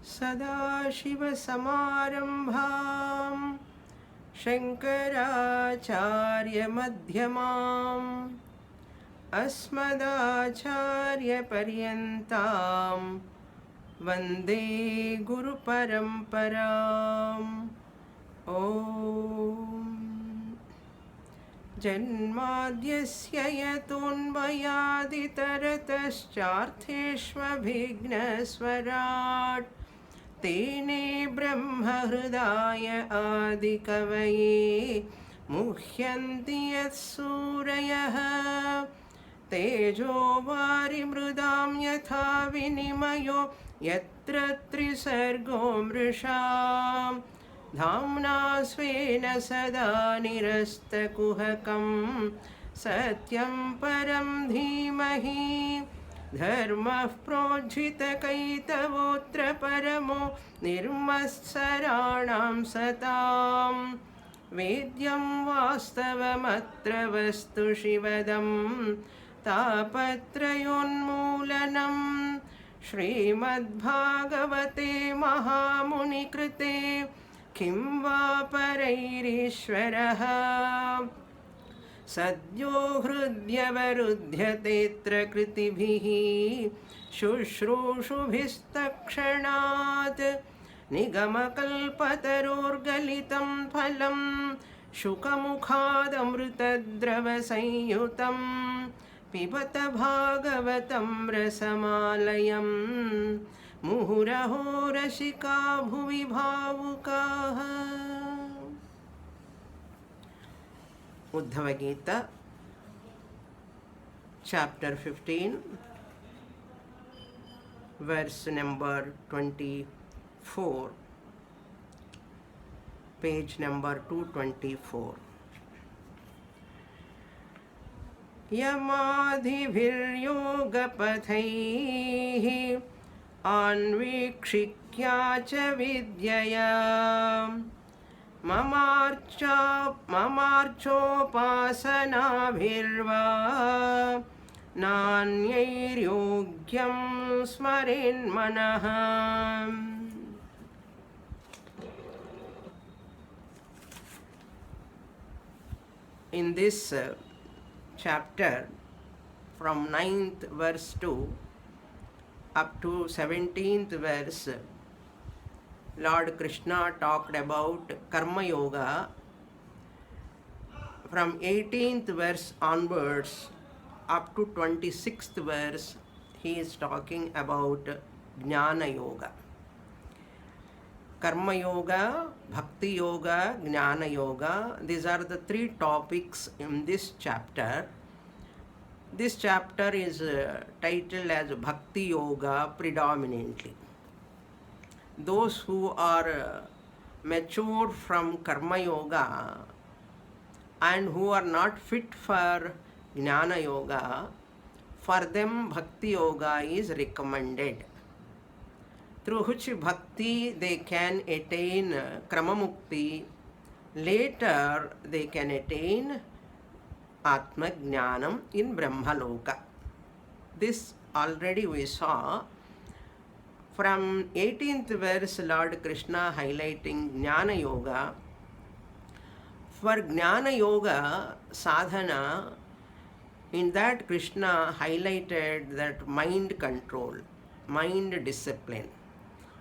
सदाशिवसमारम्भां शङ्कराचार्यमध्यमाम् अस्मदाचार्यपर्यन्तां वन्दे गुरुपरम्पराम्। ॐ जन्माद्यस्य यतोऽन्वयादितरतश्चार्थेष्वभिघ्नस्वराट् तेने ब्रह्महृदाय आदिकवये मुह्यन्ति यत्सूरयः तेजो वारिमृदां यथा विनिमयो यत्र त्रिसर्गो मृषा धाम्ना स्वेन सदा निरस्तकुहकं सत्यं परं धीमहि धर्मः प्रोज्झितकैतवोऽत्र परमो निर्मत्सराणां सतां वेद्यं वास्तवमत्र वस्तु शिवदं तापत्रयोन्मूलनं श्रीमद्भागवते महामुनिकृते किं वा परैरीश्वरः सद्यो हृद्यवरुध्यतेऽत्र कृतिभिः शुश्रूषुभिस्तत्क्षणात् निगमकल्पतरोर्गलितं फलं शुकमुखादमृतद्रवसंयुतं पिबत भागवतं रसमालयं मुहुरहो रसिका भुवि भावुकाः। Uddhav Gita chapter 15 verse number 24 page number 224 यमाधिभिर्योगपथैः अन्वीक्षिक्या च विद्यया ममार्चोपासनाभिर्वा नान्यैर्योग्यं स्मरेन्मनः। In this chapter, from 9th verse to up to 17th verse, Lord Krishna talked about Karma Yoga. From 18th verse onwards up to 26th verse, he is talking about Jnana Yoga. Karma Yoga, Bhakti Yoga, Jnana Yoga, these are the three topics in this chapter. This chapter is titled as Bhakti Yoga predominantly. Those who are mature from Karma Yoga and who are not fit for Jnana Yoga, for them Bhakti Yoga is recommended, through which Bhakti they can attain Kramamukti. Later they can attain Atma Jnanam in Brahmaloka. This already we saw. From 18th verse, Lord Krishna highlighting Jnana Yoga. For Jnana Yoga sadhana, in that Krishna highlighted that mind control, mind discipline,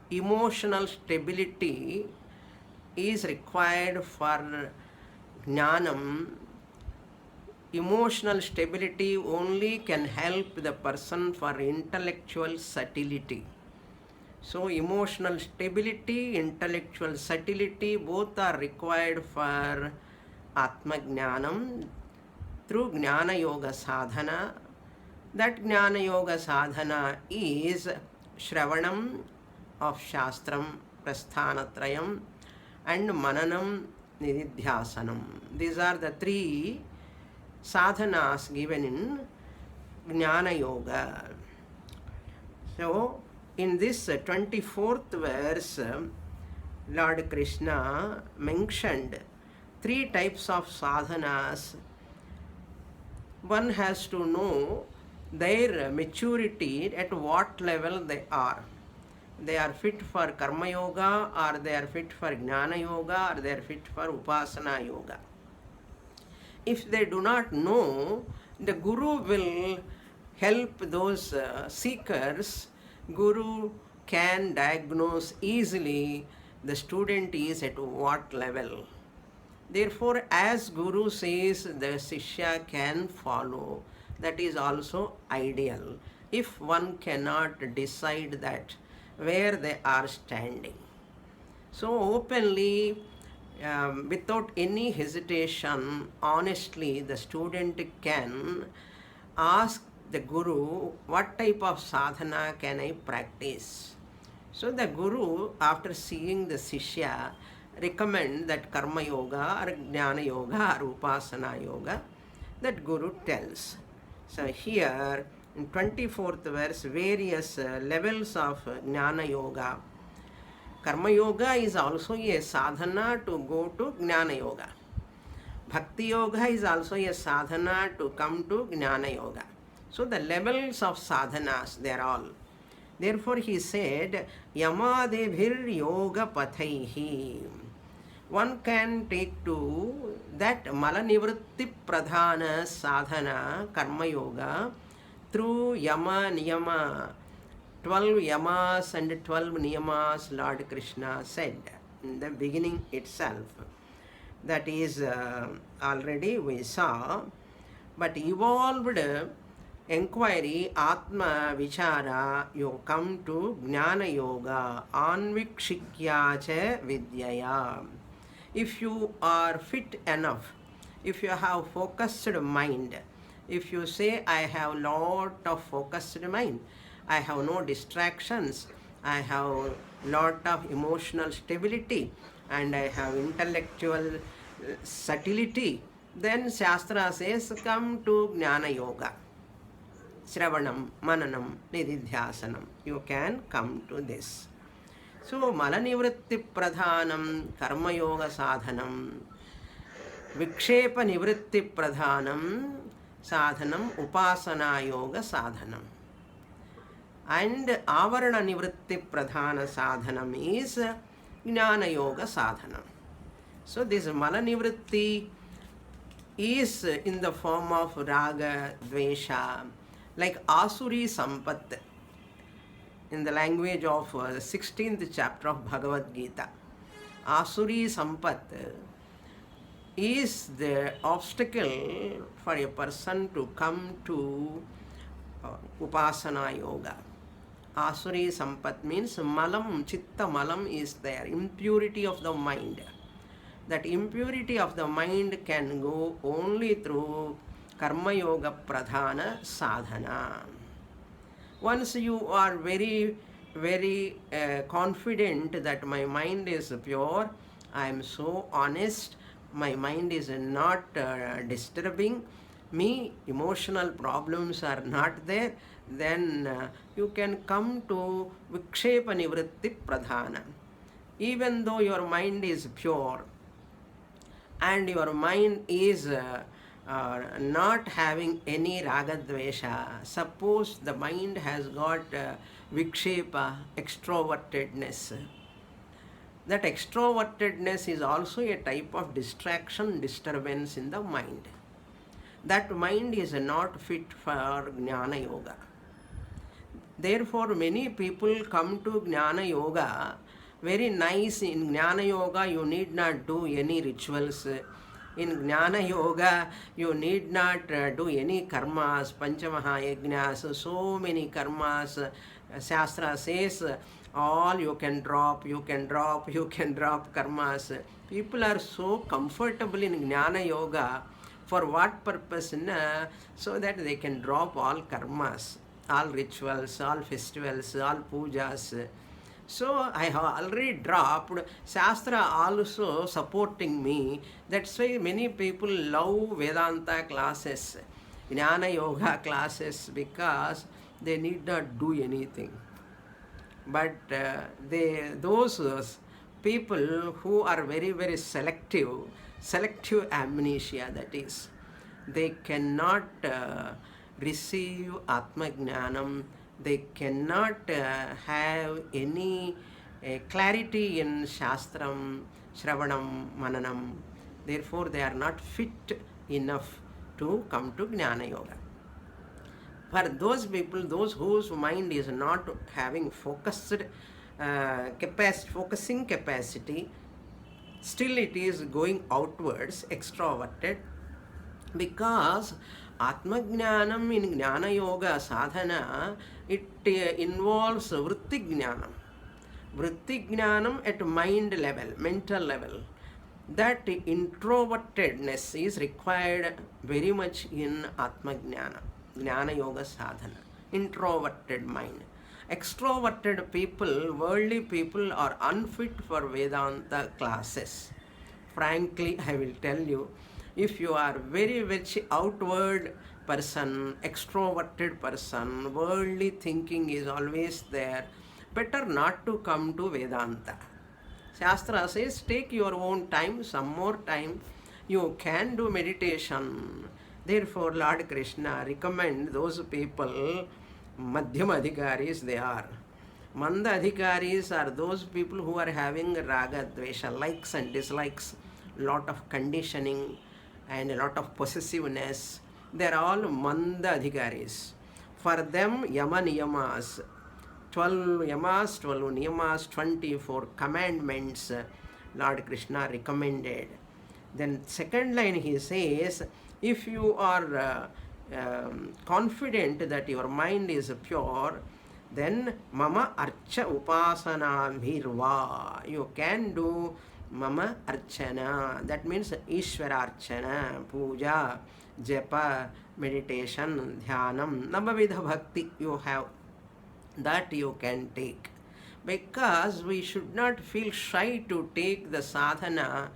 emotional stability is required for Jnanam. Emotional stability only can help the person for intellectual subtlety. So emotional stability, intellectual subtlety, both are required for Atma Jnanam through Jnana Yoga sadhana. That Jnana Yoga sadhana is Shravanam of Shastram, Prasthanatrayam, and Mananam, Nididhyasanam. These are the three sadhanas given in Jnana Yoga. So, in this 24th verse, Lord Krishna mentioned three types of sadhanas. One has to know their maturity, at what level they are. they are fit for Karma Yoga, or they are fit for Jnana Yoga, or they are fit for Upasana Yoga. If they do not know, the Guru will help those seekers. Guru can diagnose easily the student is at what level. Therefore, as Guru says, the Sishya can follow. That is also ideal. If one cannot decide that where they are standing. So openly, without any hesitation, honestly, the student can ask the Guru, what type of sadhana can I practice? So the Guru, after seeing the Sishya, recommend that Karma Yoga or Jnana Yoga or Upasana Yoga, that Guru tells. So here, in 24th verse, various levels of Jnana Yoga. Karma Yoga is also a sadhana to go to Jnana Yoga. Bhakti Yoga is also a sadhana to come to Jnana Yoga. So the levels of sadhanas, they are all. Therefore he said, Yamadevir Yoga Pathaihi. One can take to that Malanivritti Pradhana Sadhana, Karma Yoga, through Yama Niyama. 12 yamas and 12 niyamas Lord Krishna said in the beginning itself. That is already we saw. But evolved inquiry, Atma Vichara, you come to Jnana Yoga, Anvikshikya cha Vidyaya. If you are fit enough, if you have focused mind, if you say, I have lot of focused mind, I have no distractions, I have lot of emotional stability, and I have intellectual subtlety, then Shastra says, come to Jnana Yoga. Shravanam, Mananam, Nididhyasanam. You can come to this. So, Malanivritti Pradhanam, Karma Yoga Sadhanam, Vikshepa Nivritti Pradhanam, Sadhanam, Upasana Yoga Sadhanam. And Avarana Nivritti Pradhana Sadhanam is Jnana Yoga Sadhanam. So this Malanivritti is in the form of Raga, Dvesha, like Asuri Sampat in the language of 16th chapter of Bhagavad Gita. Asuri Sampat is the obstacle for a person to come to Upasana Yoga. Asuri Sampat means malam, chitta malam is there, impurity of the mind. That impurity of the mind can go only through Karma Yoga Pradhana Sadhana. Once you are very confident that my mind is pure, I am so honest, my mind is not disturbing me, emotional problems are not there, then you can come to Vikshepa Nivritti Pradhana. Even though your mind is pure and your mind is not having any ragadvesha, suppose the mind has got Vikshepa, extrovertedness. That extrovertedness is also a type of distraction, disturbance in the mind. That mind is not fit for Jnana Yoga. Therefore, many people come to Jnana Yoga, very nice. In Jnana Yoga, you need not do any rituals. In Jnana Yoga, you need not do any karmas, Panchamaha Yajnas, so many karmas. Shastra says, all you can drop karmas. People are so comfortable in Jnana Yoga. For what purpose? So that they can drop all karmas, all rituals, all festivals, all pujas. So I have already dropped. Shastra also supporting me. That's why many people love Vedanta classes, Jnana Yoga classes, because they need not do anything. But those people who are very selective amnesia, that is, they cannot receive Atma Jnanam they cannot have any clarity in Shastram, Shravanam, Mananam. Therefore, they are not fit enough to come to Jnana Yoga. For those people, those whose mind is not having focused focusing capacity, still it is going outwards, extroverted, because Atma Jnanam in Jnana Yoga sadhana, it involves Vritti Jnanam. Vritti Jnanam at mind level, mental level. That introvertedness is required very much in Atma Jnana, Jnana Yoga sadhana. Introverted mind. Extroverted people, worldly people are unfit for Vedanta classes. Frankly, I will tell you, if you are very much outward person, extroverted person, worldly thinking is always there, better not to come to Vedanta. Shastra says, take your own time, some more time, you can do meditation. Therefore, Lord Krishna recommend those people, Madhyama Adhikaris they are. Manda Adhikaris are those people who are having raga, dvesha, likes and dislikes, lot of conditioning and a lot of possessiveness. They are all Manda Adhikaris. For them, Yama Niyamas, 12 yamas, 12 niyamas, 24 commandments Lord Krishna recommended. Then second line he says, if you are confident that your mind is pure, then mama archa upasana bhirva. You can do mama archana. That means Ishvara archana, puja, japa, meditation, dhyanam, navavidha bhakti you have. That you can take, because we should not feel shy to take the sadhana.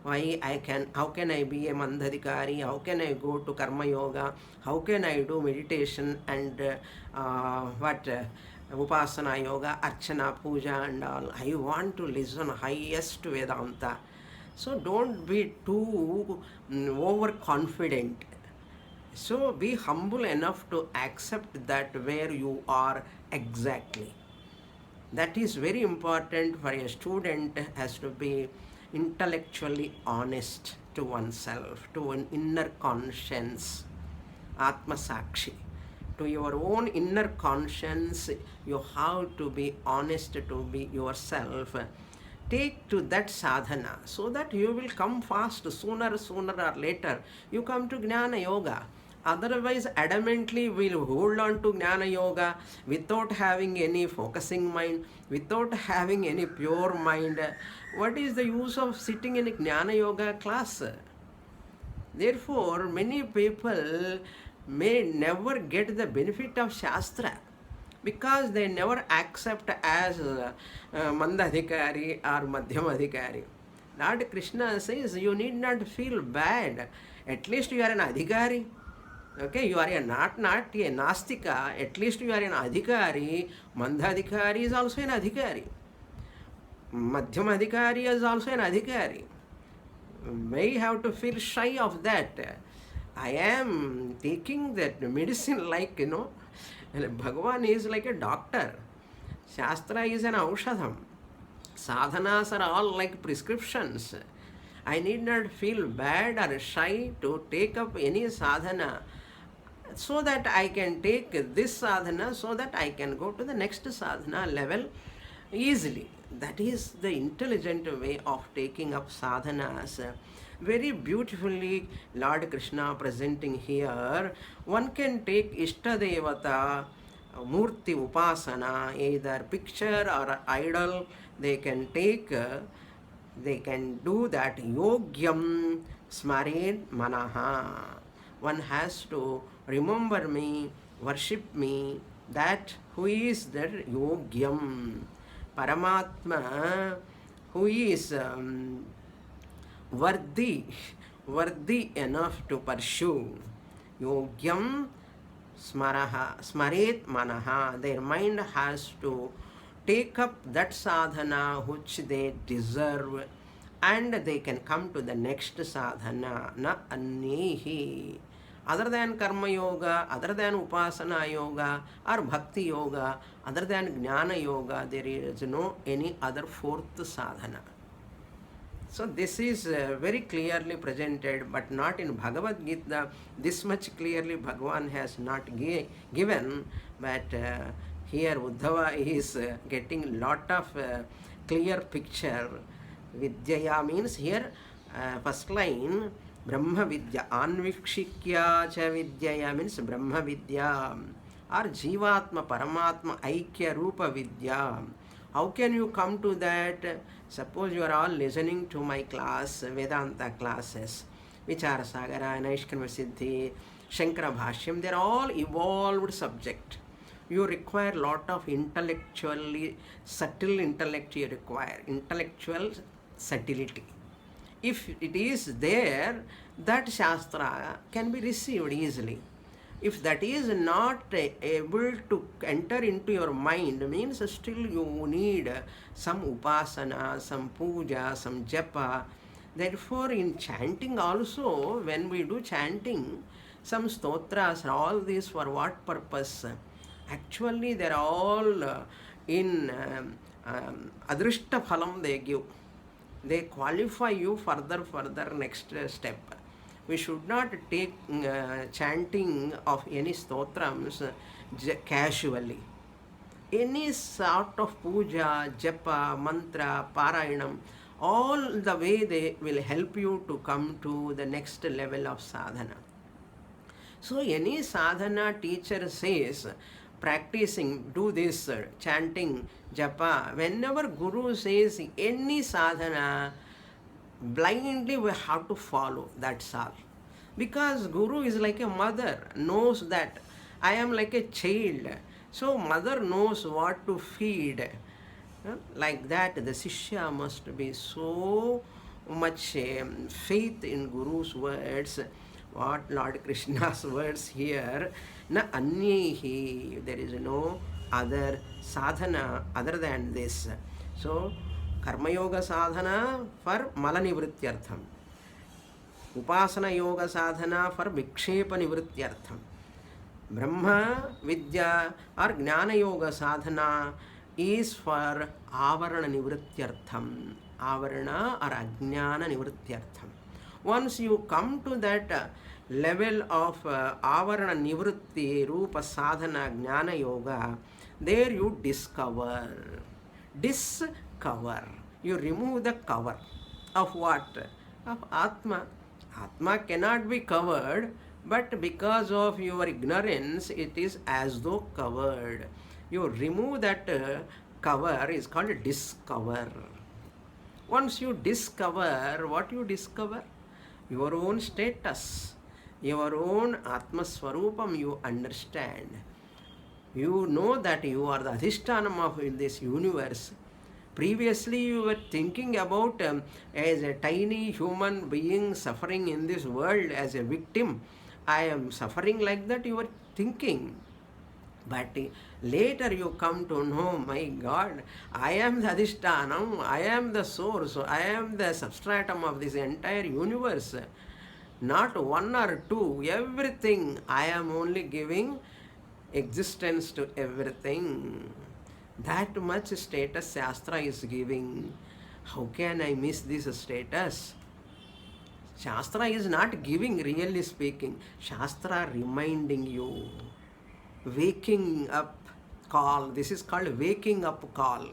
How can I be a mandadikari, how can I go to karma yoga, how can I do meditation and upasana yoga, archana, puja and all. I want to listen highest Vedanta. So don't be too overconfident. So be humble enough to accept that where you are exactly. That is very important for a student, has to be intellectually honest to oneself, to an inner conscience, Atma Sakshi. To your own inner conscience, you have to be honest to be yourself. Take to that sadhana so that you will come fast, sooner or later. You come to Jnana Yoga. Otherwise, adamantly we'll hold on to Jnana Yoga without having any focusing mind, without having any pure mind. What is the use of sitting in a Jnana Yoga class? Therefore, many people may never get the benefit of Shastra because they never accept as Mandadhikari or Madhyamadhikari. Lord Krishna says, you need not feel bad. At least you are an Adhikari. Okay, you are not a Nastika, at least you are an Adhikari. Mandadhikari is also an Adhikari. Madhyamadhikari is also an Adhikari. We have to feel shy of that. I am taking that medicine like, Bhagavan is like a doctor. Shastra is an aushadham. Sadhanas are all like prescriptions. I need not feel bad or shy to take up any sadhana, so that I can take this sadhana, so that I can go to the next sadhana level easily. That is the intelligent way of taking up sadhanas. Very beautifully Lord Krishna presenting here. One can take Ishtadevata, Murti Upasana, either picture or idol, they can take, they can do that. Yogyam Smared Manaha. One has to remember me, worship me, that who is that Yogyam, Paramatma, who is worthy enough to pursue. Yogyam Smaret Manaha. Their mind has to take up that sadhana which they deserve, and they can come to the next sadhana. Na annehi. Other than karma yoga, other than upasana yoga or bhakti yoga, other than jnana yoga, there is no any other fourth sadhana. So this is very clearly presented, but not in Bhagavad Gita. This much clearly Bhagavan has not given, but here Uddhava is getting lot of clear picture. Vidyaya means here first line Brahma Vidya, Anvikshikya cha Vidyaya means Brahma Vidya or Jivatma Paramatma Aikya Rupa Vidya. How can you come to that? Suppose you are all listening to my class, Vedanta classes, Vichara Sagara, Naishkarma Siddhi, Shankara Bhashyam, they are all evolved subject. You require lot of intellectually, subtle intellect you require, intellectual subtlety. If it is there, that Shastra can be received easily. If that is not able to enter into your mind, means still you need some upasana, some puja, some japa. Therefore, in chanting also, when we do chanting, some stotras, all these for what purpose? Actually, they are all in adrishta phalam they give. They qualify you further next step. We should not take chanting of any stotrams casually. Any sort of puja, japa, mantra, parayanam, all the way they will help you to come to the next level of sadhana. So any sadhana teacher says, practicing, do this, chanting, japa, whenever Guru says any sadhana, blindly we have to follow, that's all. Because Guru is like a mother, knows that I am like a child. So mother knows what to feed. Like that, the Sishya must be so much faith in Guru's words. What Lord Krishna's words here, na anyehi, there is no other sadhana other than this. So Karma Yoga sadhana for mala nivrityartham, Upasana Yoga sadhana for vikshepa nivrityartham, Brahma Vidya or Jnana Yoga sadhana is for avarana nivrityartham, avarana or ajnana nivrityartham. Once you come to that level of avarana nivritti, rupa sadhana, jnana yoga, there you discover. You remove the cover of what? Of Atma. Atma cannot be covered, but because of your ignorance, it is as though covered. You remove that cover is called discover. Once you discover, what you discover? Your own status, your own Atma Swarupam you understand. You know that you are the Adhishtanam of this universe. Previously you were thinking about as a tiny human being suffering in this world as a victim. I am suffering like that, you were thinking. But later you come to know, my God, I am the Adhishtanam, I am the source, I am the substratum of this entire universe. Not one or two, everything. I am only giving existence to everything. That much status Shastra is giving. How can I miss this status? Shastra is not giving, really speaking. Shastra reminding you. Waking up call. This is called waking up call.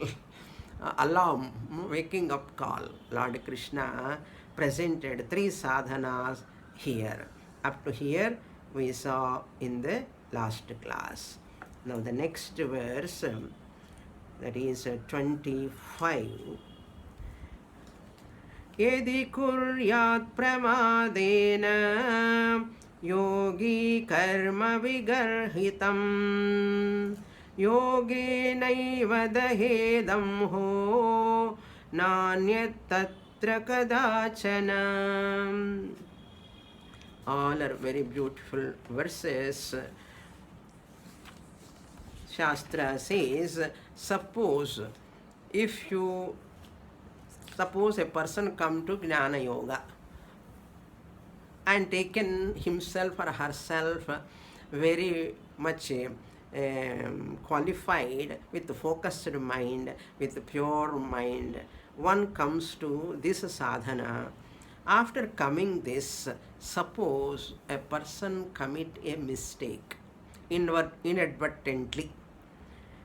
Alarm, waking up call. Lord Krishna presented 3 sadhanas here. Up to here we saw in the last class. Now the next verse, that is 25. Yedi kuryat pramadena yogi karma vigarhitam yoge naiva dahedam ho nanyat tatra kadachana. All are very beautiful verses. Shastra says, suppose a person come to Jnana Yoga. and taken himself or herself very much qualified with focused mind, with pure mind, one comes to this sadhana. After coming this, suppose a person commit a mistake inadvertently.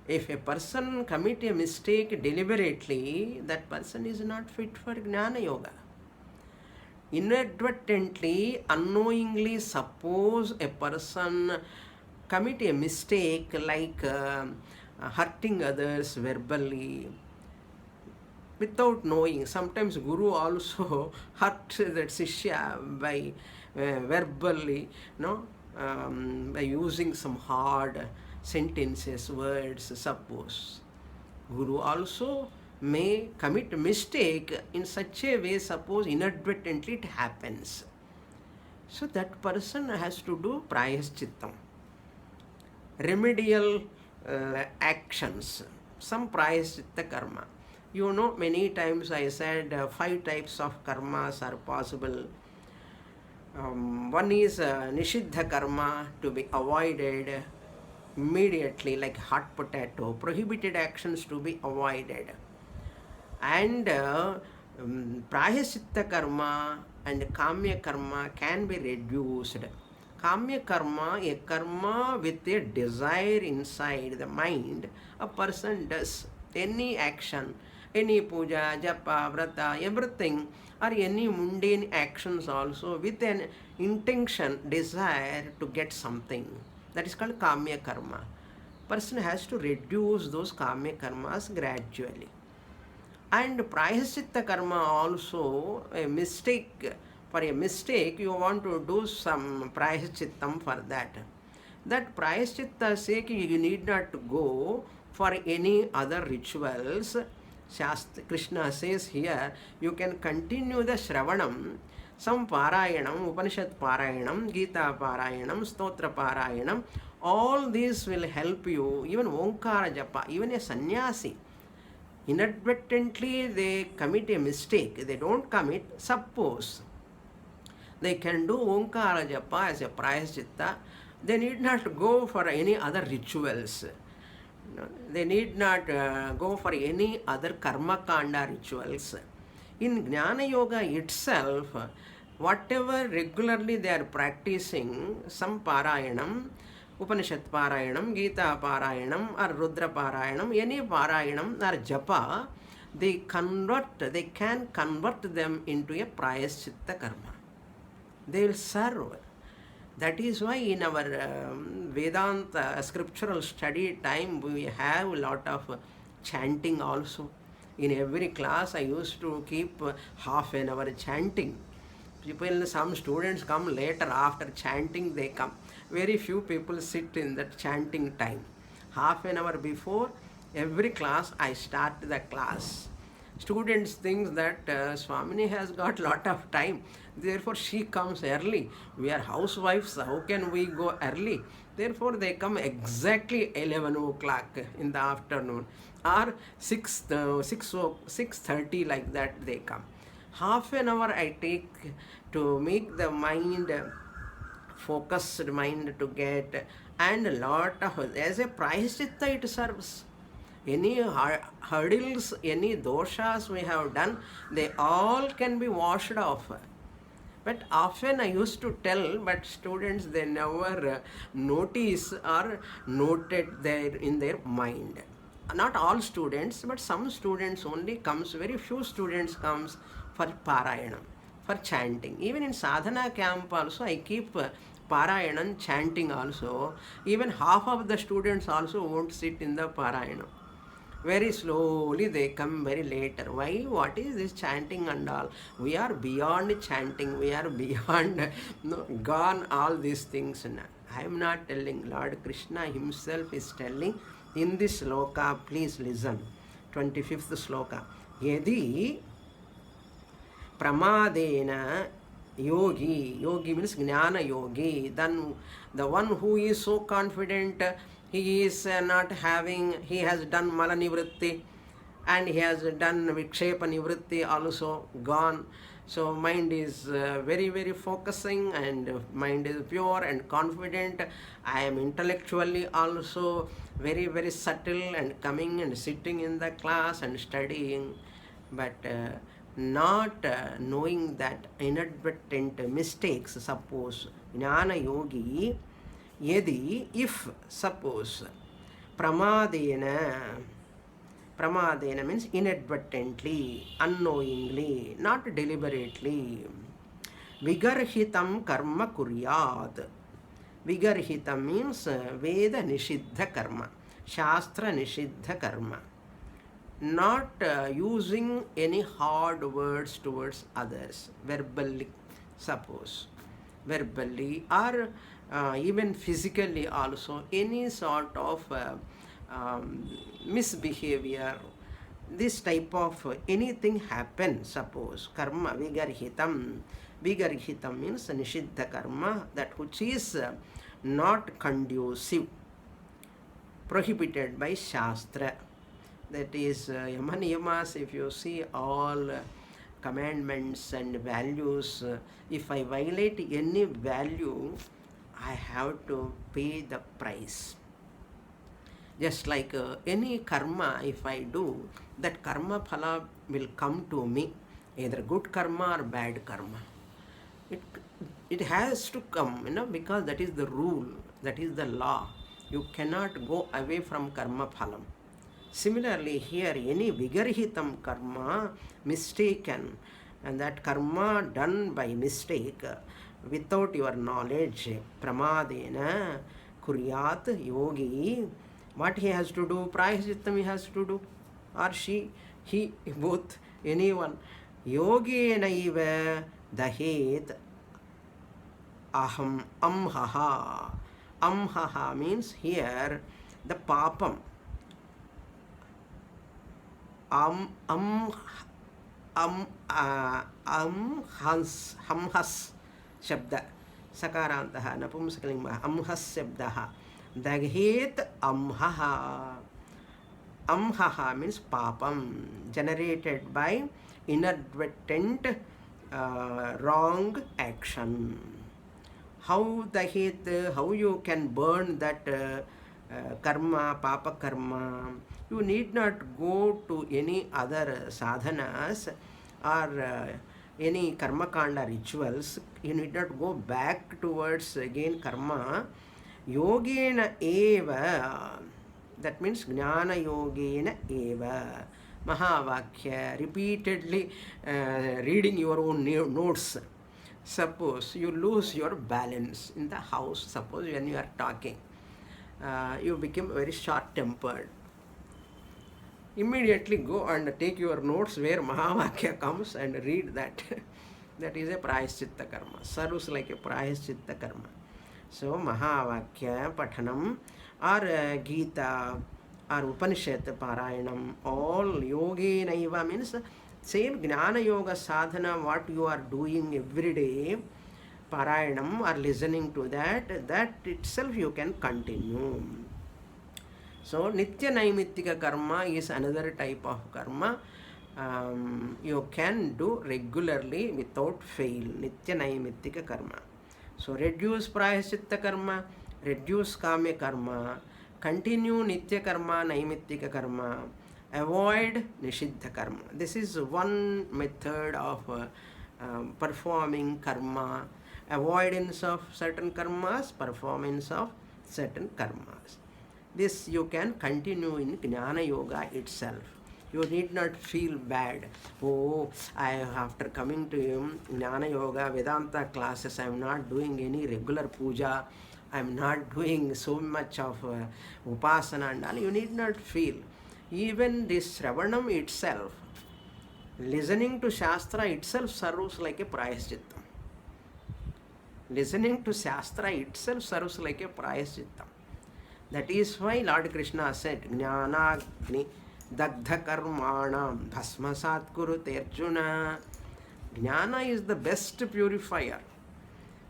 If a person commit a mistake deliberately, that person is not fit for Jnana Yoga. Inadvertently, unknowingly, suppose a person commit a mistake like hurting others verbally without knowing. Sometimes Guru also hurt that Shishya by verbally, by using some hard sentences, words, suppose. Guru also may commit mistake in such a way, suppose inadvertently it happens. So that person has to do prayaschittam, remedial actions, some prayaschitta karma. You know, many times I said 5 types of karmas are possible. One is nishiddha karma, to be avoided immediately, like hot potato, prohibited actions to be avoided. And prayaschitta karma and kamya karma can be reduced. Kamya karma, a karma with a desire inside the mind, a person does any action, any puja, japa, vrata, everything, or any mundane actions also with an intention, desire to get something. That is called kamya karma. Person has to reduce those kamya karmas gradually. And prayaschitta karma also, a mistake, for a mistake you want to do some prayaschittam for that. That prayaschitta sake you need not go for any other rituals. Krishna says here, you can continue the Shravanam, some Parayanam, Upanishad Parayanam, Gita Parayanam, Stotra Parayanam. All these will help you, even Omkara Japa, even a sannyasi. Inadvertently they commit a mistake, they don't commit, suppose they can do Omkara Japa as a prayaschitta, they need not go for any other rituals. They need not go for any other karma kanda rituals. In Jnana Yoga itself, whatever regularly they are practicing, some Parayanam, Upanishad Parayanam, Gita Parayanam, or Rudra Parayanam, any Parayanam or Japa, they can convert them into a prayaschitta karma. They will serve. That is why in our Vedanta scriptural study time, we have a lot of chanting also. In every class, I used to keep half an hour chanting. Some students come later, after chanting they come. Very few people sit in that chanting time. Half an hour before every class, I start the class. Students think that Swamini has got lot of time, therefore she comes early. We are housewives, how can we go early? Therefore they come exactly 11 o'clock in the afternoon, or 6:30, like that they come. Half an hour I take to make the mind, focused mind to get, and a lot of, as a prayaschitta it serves. Any hurdles, any doshas we have done, they all can be washed off. But often I used to tell, but students, they never notice or noted there in their mind. Not all students, but some students only comes, very few students comes for Parayanam, for chanting. Even in sadhana camp also, I keep Parayanam chanting also. Even half of the students also won't sit in the Parayanam. Very slowly they come very later. Why? What is this chanting and all? We are beyond chanting. We are beyond, gone all these things. I am not telling. Lord Krishna himself is telling in this sloka. Please listen. 25th sloka. Yadi pramadena yogi. Yogi means jnana yogi. Then the one who is so confident, he is not having, he has done mala nivritti and he has done vikshepa nivritti also, gone. So mind is very, very focusing, and mind is pure and confident. I am intellectually also very, very subtle and coming and sitting in the class and studying, but not knowing that inadvertent mistakes. Suppose Jnana Yogi, yadi, if, suppose, pramadena, pramadena means inadvertently, unknowingly, not deliberately. Vigarhitam karma kuryat. Vigarhitam means Veda Nishiddha karma, Shastra Nishiddha karma. Not using any hard words towards others, verbally, suppose, verbally, or even physically also, any sort of misbehavior, this type of anything happen, suppose, karma, vigarhitam. Vigarhitam means nishiddha karma, that which is not conducive, prohibited by Shastra. That is Yama Niyamas. If you see all commandments and values, if I violate any value, I have to pay the price. Just like any karma, if I do, that karma phala will come to me, either good karma or bad karma. It has to come, because that is the rule, that is the law. You cannot go away from karma phalam. Similarly, here any vigarhitam karma, mistaken, and that karma done by mistake, without your knowledge, pramadena kuryat yogi, what he has to do? Prayashittam he has to do, or she, he, both, anyone. Yogena iva dahet aham amhaha. Amhaha means here the papam. Hamhas shabda sakarantaha napumsakalimba amhas shabdaha daghet amhaha. Amhaha means papam, generated by inadvertent wrong action. How daghet, how you can burn that karma, papa karma? You need not go to any other sadhanas or any karma kanda rituals. You need not go back towards again karma. Yogena eva, that means Jnana Yogena eva. Mahavakya, repeatedly reading your own notes. Suppose you lose your balance in the house, suppose when you are talking, you become very short-tempered. Immediately go and take your notes where Mahavakya comes and read that. That is a Prayaschitta karma. Serves like a Prayaschitta karma. So Mahavakya Pathanam or Gita or Upanishad Parayanam, all Yogi Naiva means same Jnana Yoga sadhana, what you are doing every day, Parayanam or listening to that, that itself you can continue. So Nitya Naimittika karma is another type of karma. You can do regularly without fail. Nitya Naimittika karma. So reduce Prayaschitta karma, reduce Kamya karma, continue Nitya karma, Naimittika karma, avoid Nishiddha karma. This is one method of performing karma. Avoidance of certain karmas, performance of certain karmas. This you can continue in Jnana Yoga itself. You need not feel bad. Oh, after coming to Jnana Yoga, Vedanta classes, I am not doing any regular puja. I am not doing so much of upasana and all. You need not feel. Even this Shravanam itself, listening to Shastra itself serves like a Prayaschitta. Listening to Shastra itself serves like a Prayaschitta. That is why Lord Krishna said, Jnanagni Dagdha Karmanam Bhasmasat Kurute Arjuna. Jnana is the best purifier.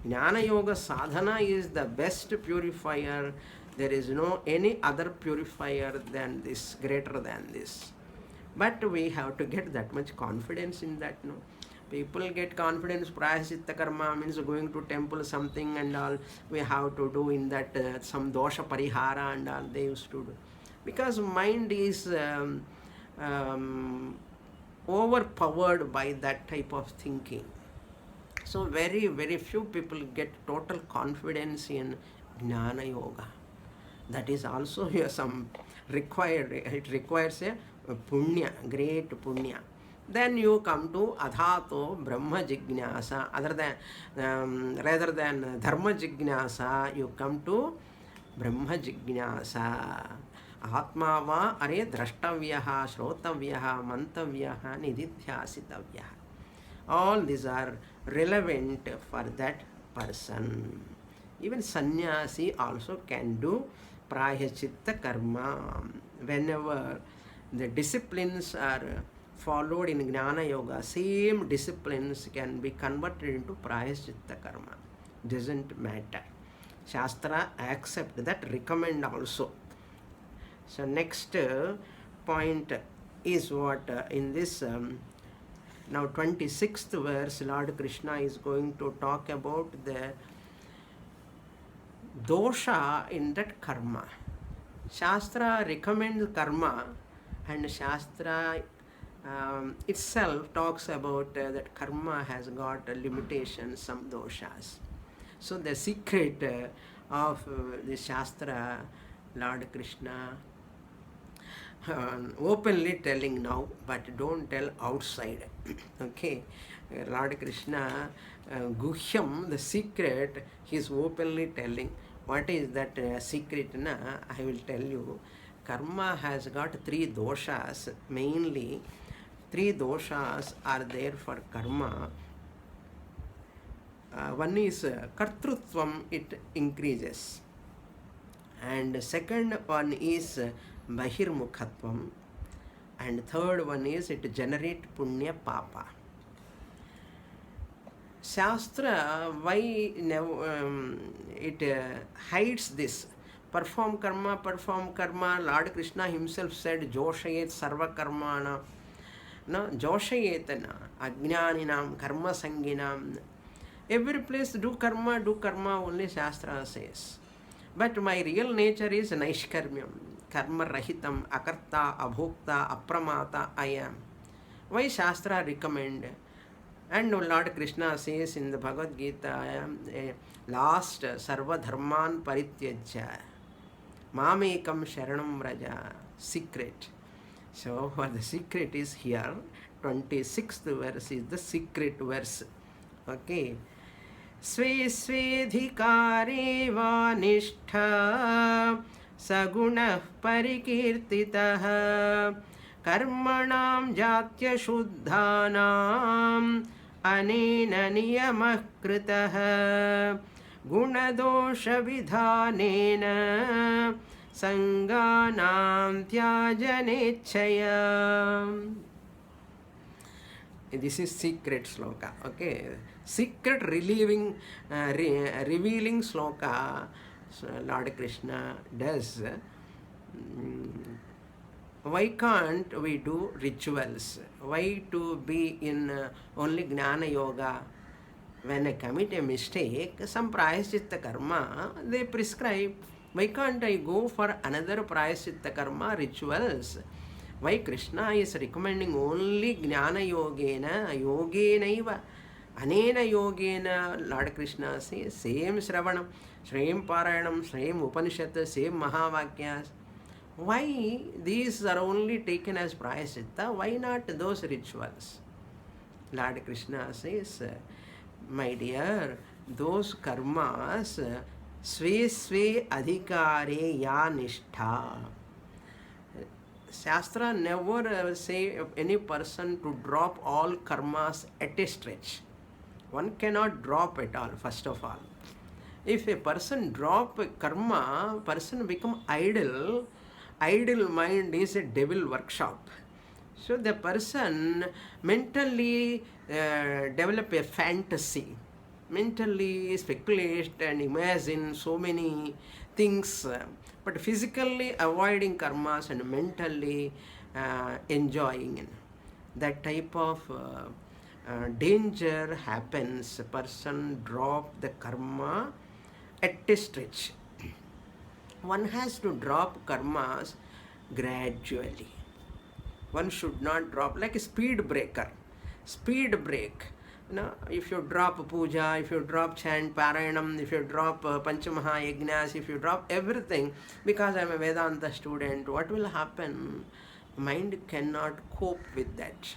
Jnana Yoga Sadhana is the best purifier. There is no any other purifier than this, greater than this. But we have to get that much confidence in that, no? People get confidence, prayaschitta karma means going to temple something and all we have to do in that some dosha parihara and all they used to do. Because mind is overpowered by that type of thinking. So very few people get total confidence in Jnana Yoga. That is also here some required. It requires a punya, great punya. Then you come to adhato brahma jignasa. Rather than dharma jignasa, you come to brahma jignasa. Atma va are drashtavyaha, shrotavyaha, mantavyaha, nididhyasitavyaha. All these are relevant for that person. Even sannyasi also can do prayaschitta karma. Whenever the disciplines are followed in Jnana Yoga, same disciplines can be converted into prayaschitta karma. Doesn't matter. Shastra accept that, recommend also. So next point is what in this now 26th verse, Lord Krishna is going to talk about the dosha in that karma. Shastra recommends karma, and Shastra itself talks about that karma has got limitations, some doshas. So the secret of the Shastra, Lord Krishna openly telling now, but don't tell outside. Okay, Lord Krishna Guhyam, the secret, he is openly telling. What is that secret? I will tell you. Karma has got 3 doshas. Mainly 3 doshas are there for karma. One is kartrutvam, it increases, and second one is bahirmukhatvam, and third one is it generate punya papa. Shastra, why it hides this? Perform karma. Lord Krishna himself said, Joshayet sarva karmana. No, Joshayetana, Ajnaninam, Karma Sanginam. Every place do karma, only Shastra says. But my real nature is Naishkarmyam, Karma Rahitam, Akarta, Abhokta, Apramata, I am. Why Shastra recommend? And Lord Krishna says in the Bhagavad Gita, I am a last Sarva Dharman Parityajya, Mamekam Sharanam Raja, secret. So the secret is here. 26th verse is the secret verse. Okay. Sve svedhikare va nishtha sagunah parikirtitah karmanam jatya shuddhanam anena niyamah kritah gunadosha vidhanena sanganam tyajanechaya. This is secret sloka. Okay, secret revealing sloka. So Lord Krishna does. Why can't we do rituals? Why to be in only Jnana Yoga? When I commit a mistake, some prayaschitta karma they prescribe. Why can't I go for another prayaschitta karma rituals? Why Krishna is recommending only Jnana Yogena, Yogenaiva, Anena Yogena? Lord Krishna says, same Shravanam, same Parayanam, same Upanishad, same Mahavakyas. Why these are only taken as prayaschitta? Why not those rituals? Lord Krishna says, my dear, those karmas, sve adhikare ya nishtha. Shastra never say any person to drop all karmas at a stretch. One cannot drop it all, first of all. If a person drop karma, person become idle. Idle mind is a devil workshop. So the person mentally develop a fantasy, mentally speculate and imagine so many things, but physically avoiding karmas and mentally enjoying that type of danger happens, a person drop the karma at a stretch. One has to drop karmas gradually. One should not drop like a speed breaker. Speed break. If you drop puja, if you drop chant, parayanam, if you drop Panchamaha Yajnas, if you drop everything, because I am a Vedanta student, what will happen? Mind cannot cope with that.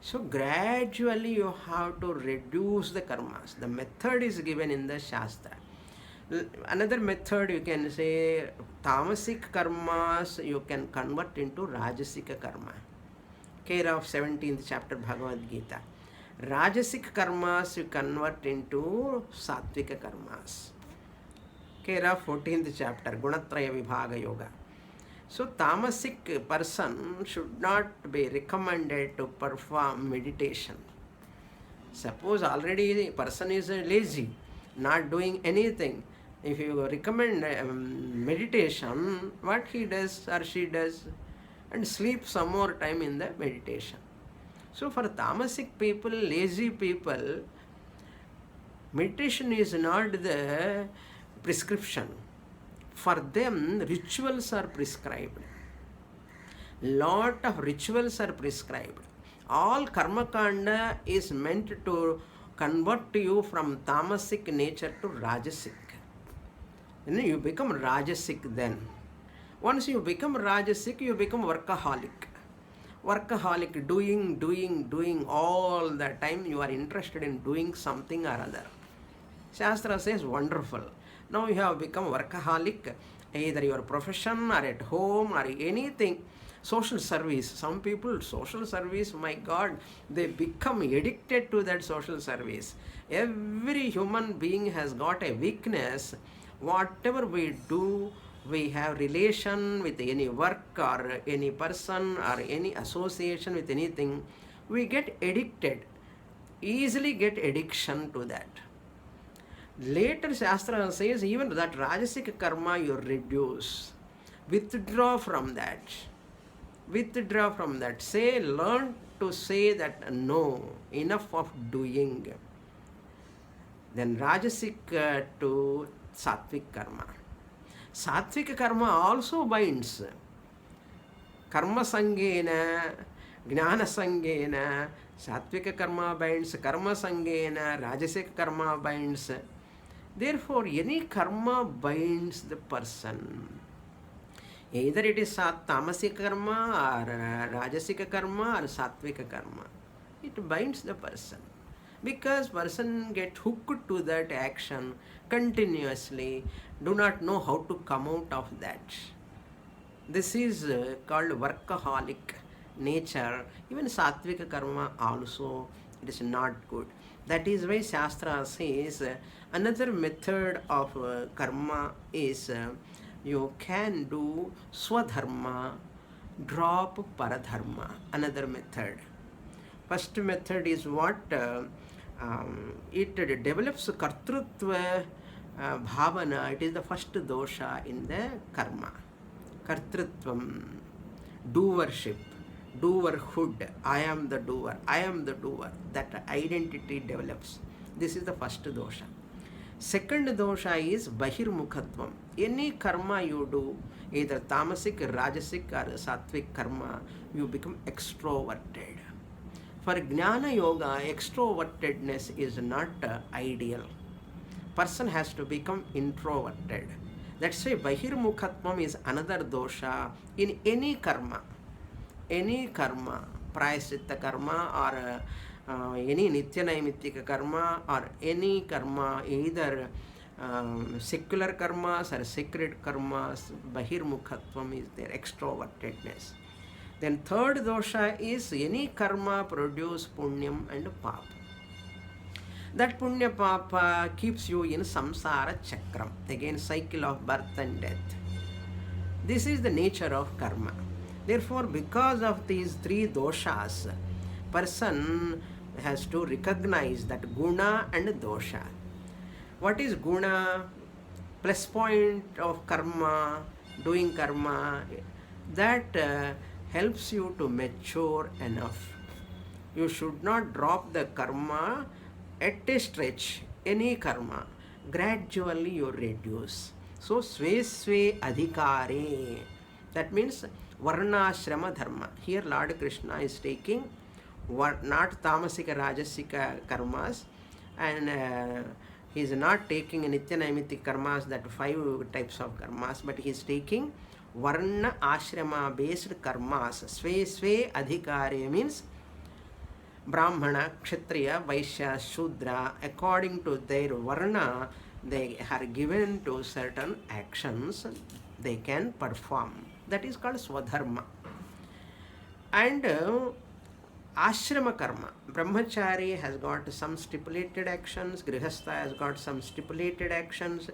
So gradually you have to reduce the karmas. The method is given in the Shastra. Another method you can say, tamasic karmas you can convert into rajasic karma. Care of 17th chapter Bhagavad Gita. Rajasic karmas you convert into satvika karmas. Care of 14th chapter Gunatraya Vibhaga Yoga. So tamasic person should not be recommended to perform meditation. Suppose already the person is lazy, not doing anything. If you recommend meditation, what he does or she does, and sleep some more time in the meditation. So for tamasic people, lazy people, meditation is not the prescription. For them, rituals are prescribed. Lot of rituals are prescribed. All karma kanda is meant to convert you from tamasic nature to rajasic. You become rajasic then. Once you become rajasic, you become workaholic. Workaholic, doing all the time. You are interested in doing something or other. Shastra says wonderful. Now you have become workaholic, either your profession or at home or anything. Social service. Some people, social service, my God, they become addicted to that social service. Every human being has got a weakness. Whatever we do, we have relation with any work or any person or any association with anything, we get addicted, easily get addiction to that. Later Shastra says even that rajasic karma you reduce, withdraw from that. Withdraw from that. Say, learn to say that no, enough of doing. Then rajasic to sattvic karma. Sattvic karma also binds. Karma sangena, jnana sangena, sattvika karma binds, karma sangena, rajasic karma binds. Therefore, any karma binds the person. Either it is tamasic karma or rajasic karma or sattvika karma. It binds the person. Because person get hooked to that action continuously, do not know how to come out of that. This is called workaholic nature. Even sattvika karma also, it is not good. That is why Shastra says another method of karma is you can do swadharma, drop paradharma. Another method. First method is what? It develops kartrutva bhavana. It is the first dosha in the karma. Kartrutvam, doership, doerhood. I am the doer. I am the doer. That identity develops. This is the first dosha. Second dosha is bahirmukhatvam. Any karma you do, either tamasic, rajasic or sattvic karma, you become extroverted. For jnana yoga, extrovertedness is not ideal. Person has to become introverted. That's why bahirmukhatvam is another dosha in any karma. Any karma, prayaschitta karma or any nitya naimittika karma or any karma, either secular karmas or sacred karmas, bahirmukhatvam is their extrovertedness. Then third dosha is any karma produce punyam and papa. That punya papa keeps you in samsara chakram, again cycle of birth and death. This is the nature of karma. Therefore, because of these three doshas, person has to recognize that guna and dosha. What is guna? Plus point of karma, doing karma, that helps you to mature enough. You should not drop the karma at a stretch, any karma. Gradually you reduce. So, sve sve adhikare. That means varnashrama dharma. Here Lord Krishna is taking not tamasika rajasika karmas, and he is not taking nitya naimiti karmas, that 5 types of karmas, but he is taking varna ashrama based karmas. Sve sve adhikare means Brahmana, Kshatriya, Vaishya, Shudra, according to their varna, they are given to certain actions they can perform. That is called swadharma. And ashrama karma. Brahmachari has got some stipulated actions, Grihastha has got some stipulated actions,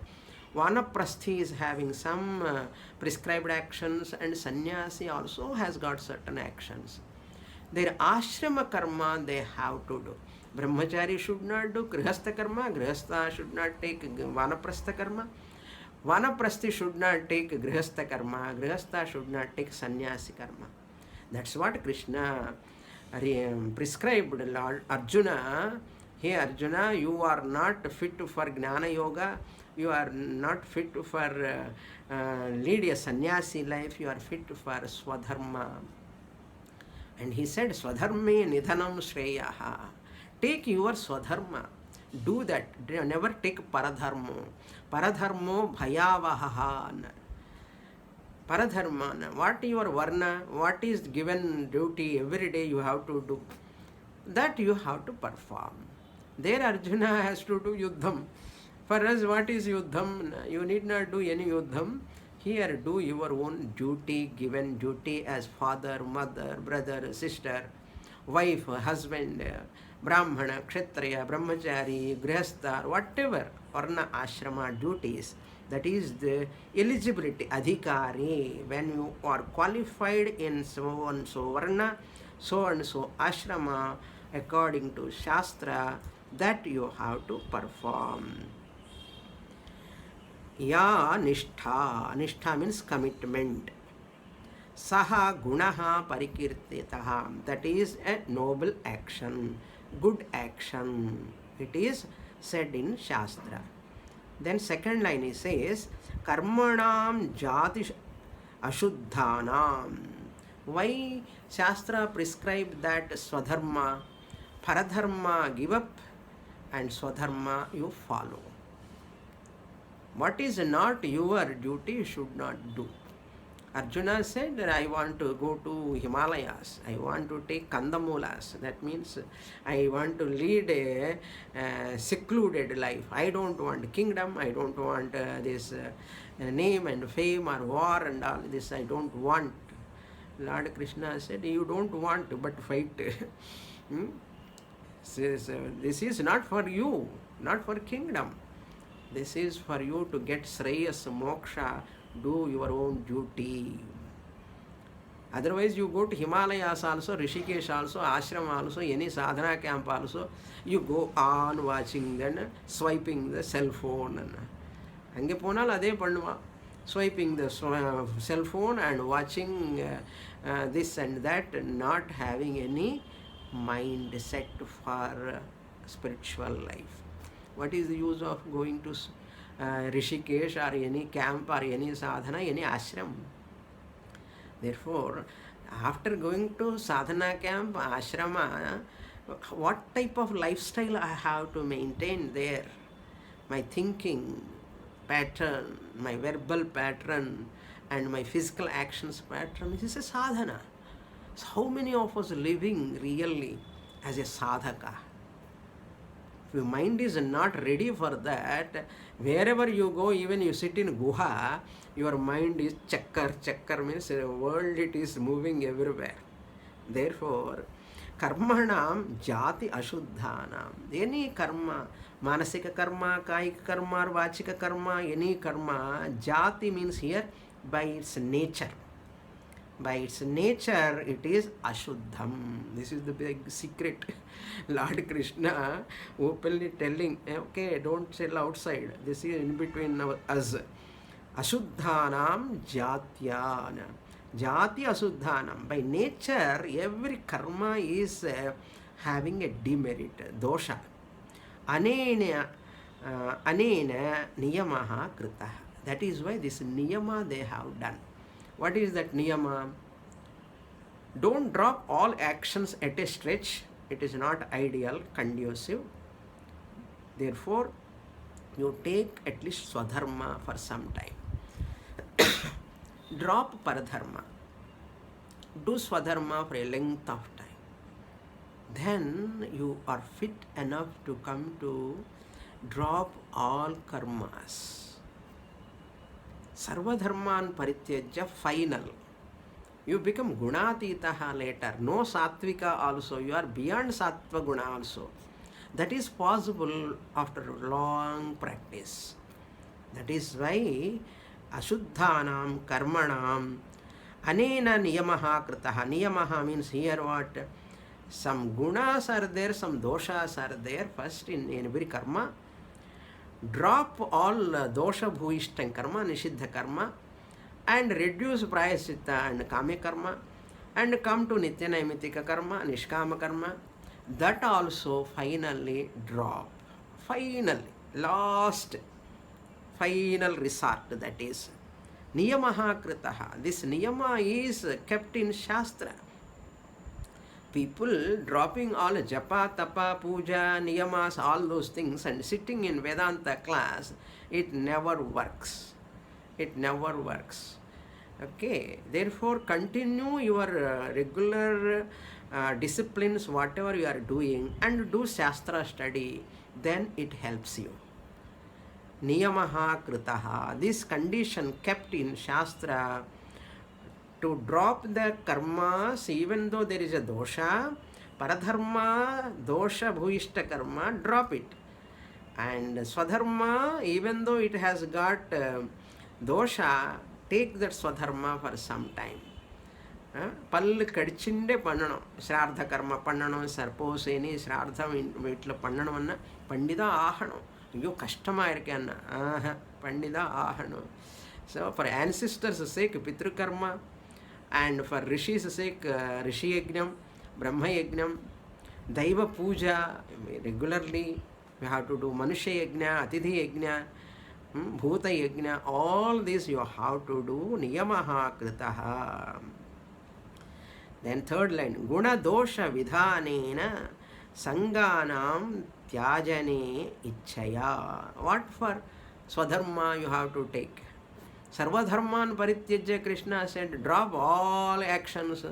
Vanaprasthi is having some prescribed actions, and Sannyasi also has got certain actions. Their ashrama karma they have to do. Brahmachari should not do grihastha karma, grihastha should not take vanaprastha karma, vanaprasthi should not take grihastha karma, grihastha should not take sannyasi karma. That's what Krishna prescribed Lord Arjuna. Hey Arjuna, you are not fit for Gnana Yoga, you are not fit for lead a sannyasi life, you are fit for swadharma. And he said, Swadharme nidhanam shreyaha. Take your swadharma. Do that. Never take paradharmo. Paradharmo bhayavaha. Paradharma. What your varna, what is given duty every day you have to do, that you have to perform. There Arjuna has to do yuddham. For us, what is yuddham? You need not do any yuddham. Here, do your own duty, given duty as father, mother, brother, sister, wife, husband, brahmana, kshatriya, brahmachari, grihastha, whatever varna ashrama duties. That is the eligibility, adhikari. When you are qualified in so and so varna, so and so ashrama, according to Shastra, that you have to perform. Ya nishtha. Nishtha means commitment. Saha gunaha parikirtitaha. That is a noble action, good action. It is said in Shastra. Then second line he says, karmanam jati ashuddhanam. Why Shastra prescribed that swadharma, paradharma give up, and swadharma you follow. What is not your duty, you should not do. Arjuna said that I want to go to Himalayas, I want to take kandamulas. That means I want to lead a secluded life. I don't want kingdom, I don't want this name and fame or war and all this, I don't want. Lord Krishna said, you don't want, but fight. Says, this is not for you, not for kingdom. This is for you to get Shreyas, Moksha, do your own duty. Otherwise, you go to Himalayas also, Rishikesh also, Ashram also, any sadhana camp also, you go on watching, then swiping the cell phone. Ange ponal ade pannuva. Swiping the cell phone and watching this and that, not having any mind set for spiritual life. What is the use of going to Rishikesh or any camp or any sadhana, any ashram? Therefore, after going to sadhana camp, ashrama, what type of lifestyle I have to maintain there? My thinking pattern, my verbal pattern, and my physical actions pattern, this is a sadhana. So how many of us living really as a sadhaka? If your mind is not ready for that, wherever you go, even you sit in guha, your mind is chakkar means the world, it is moving everywhere. Therefore, karmanam jati ashuddhanam. Any karma, manasika karma, kaika karma, or vachika karma, any karma, jati means here by its nature. By its nature, it is ashuddham. This is the big secret. Lord Krishna openly telling, okay, don't tell outside. This is in between us. Ashuddhanam jatyana. Jati ashuddhanam. By nature, every karma is having a demerit, dosha. Anena niyamaha krita. That is why this niyama they have done. What is that niyama? Don't drop all actions at a stretch. It is not ideal, conducive. Therefore, you take at least swadharma for some time. Drop paradharma. Do swadharma for a length of time. Then you are fit enough to come to drop all karmas. Sarvadharman parityajya, final. You become gunatitaha later. No sattvika also. You are beyond sattva guna also. That is possible after long practice. That is why ashuddhanam karmanam anena niyamaha kritaha. Niyamaha means here what? Some gunas are there, some doshas are there. First in every karma, drop all dosha bhuishtan karma, nishiddha karma, and reduce prayaschitta and kame karma, and come to nitya naimitika karma, nishkama karma. That also finally drop. Finally, last, final resort, that is niyamaha kritaha. This niyama is kept in Shastra. People dropping all japa, tapa, puja, niyamas, all those things and sitting in Vedanta class, it never works. It never works. Okay, therefore continue your regular disciplines, whatever you are doing, and do Shastra study, then it helps you. Niyamaha kritaha, this condition kept in Shastra to drop the karmas, even though there is a dosha, paradharma, dosha bhuishta karma, drop it. And swadharma, even though it has got dosha, take that swadharma for some time. பல்லு கடிச்சுண்டே பண்ணணும். ஸ்ரார்த்த கர்மா பண்ணணும். Suppose any ஸ்ரார்த்தம் வீட்டில் பண்ணணும்னா பண்ணி தான் ஆகணும். ஐயோ கஷ்டமாக இருக்கேன்னா பண்ணி தான் ஆகணும். So for ancestors' sake pitru karma, and for rishis' sake rishi yajnam, brahma yajnam, daiva puja regularly. We have to do manusha yajna, atithi yajna, bhuta yajna. All this you have to do. Niyamaha kritaha. Then third line, guna dosha vidhanena sanganam tyajane ichchaya. What for swadharma you have to take? Sarvadharman parityajya, Krishna said, drop all actions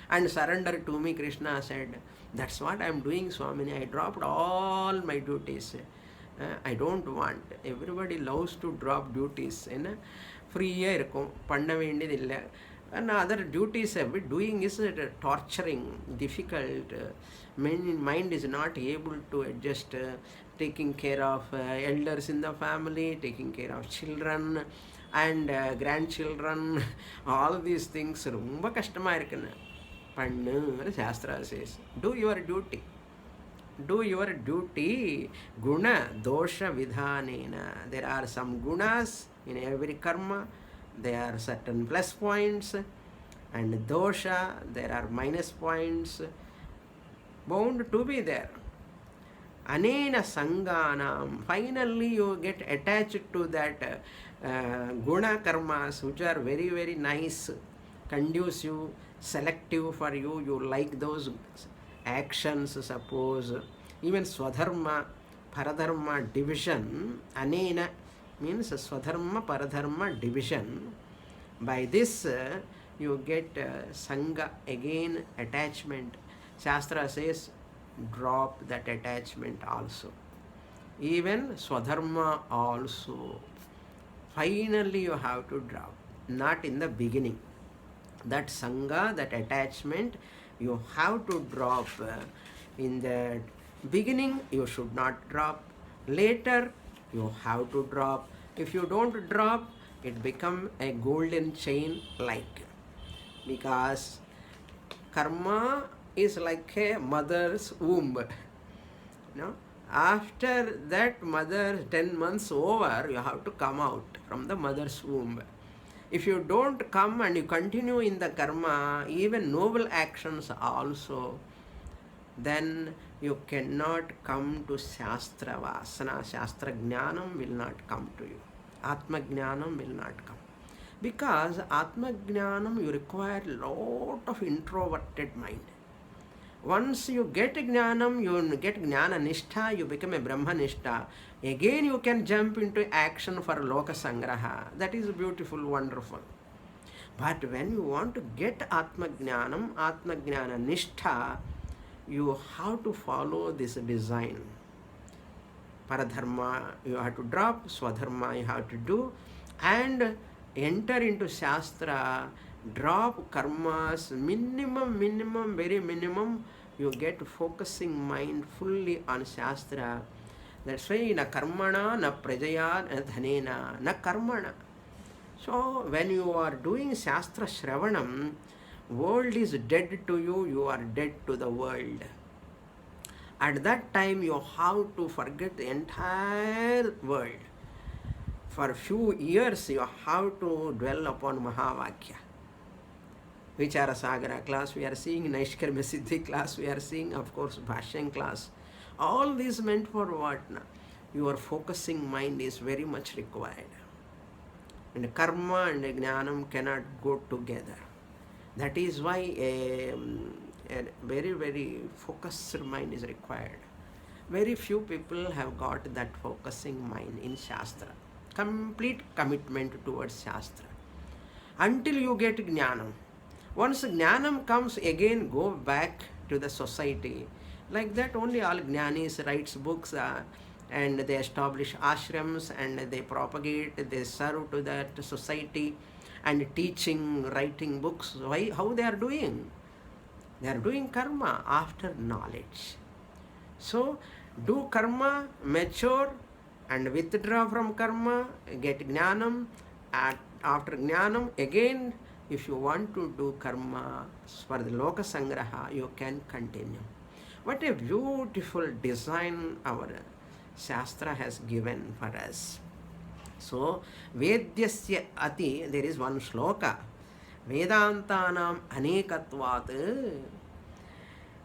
and surrender to me. Krishna said, that's what I am doing, Swamini. I dropped all my duties. I don't want. Everybody loves to drop duties. Free irukum, panna vendidilla. And other duties doing is torturing, difficult. Mind is not able to adjust. Taking care of elders in the family, taking care of children and grandchildren, all these things ரொம்ப கஷ்டமா இருக்குன்னு பண்ணு. Shastra says, do your duty. Do your duty. Guna dosha vidhanena. There are some gunas in every karma. There are certain plus points, and dosha, there are minus points, bound to be there. Anena sanganam, finally you get attached to that guna karmas which are very very nice, conducive, selective for you. You like those actions. Suppose even swadharma paradharma division, anena means swadharma paradharma division. By this you get sangha, again attachment. Shastra says drop that attachment also. Even swadharma also finally you have to drop, not in the beginning. That sangha, that attachment you have to drop. In the beginning you should not drop, later you have to drop. If you don't drop, it become a golden chain like, because karma is like a mother's womb. After that mother 10 months over, you have to come out from the mother's womb. If you don't come and you continue in the karma, even noble actions also then you cannot come to Shastra Vasana. Shastra Jnanam will not come to you. Atma Jnanam will not come. Because Atma Jnanam, you require lot of introverted mind. Once you get Jnanam, you get Jnana Nishtha, you become a Brahma Nishtha. Again you can jump into action for Loka Sangraha. That is beautiful, wonderful. But when you want to get Atma Jnanam Nishtha, you have to follow this design. Paradharma you have to drop, Swadharma you have to do, and enter into Shastra, drop karmas, minimum, very minimum, you get focusing mind fully on Shastra. That's why na karmana, na prajaya, na dhanena, na karmana. So when you are doing Shastra Shravanam, world is dead to you, you are dead to the world. At that time you have to forget the entire world. For a few years you have to dwell upon Mahavakya. Vichara Sagara class we are seeing, Naishkarma Siddhi class we are seeing, of course Bhashyan class. All these meant for what? Your focusing mind is very much required. And karma and jnanam cannot go together. That is why a very, very focused mind is required. Very few people have got that focusing mind in Shastra. Complete commitment towards Shastra. Until you get jnanam. Once jnanam comes, again go back to the society. Like that only all jnanis writes books and they establish ashrams and they propagate, they serve to that society and teaching, writing books. Why? How they are doing? They are doing karma after knowledge. So do karma, mature and withdraw from karma, get jnanam. After jnanam, again if you want to do karma for the Loka Sangraha, you can continue. What a beautiful design our Shastra has given for us. So, Vedyasya Ati, there is one shloka. Vedantanam anekatvat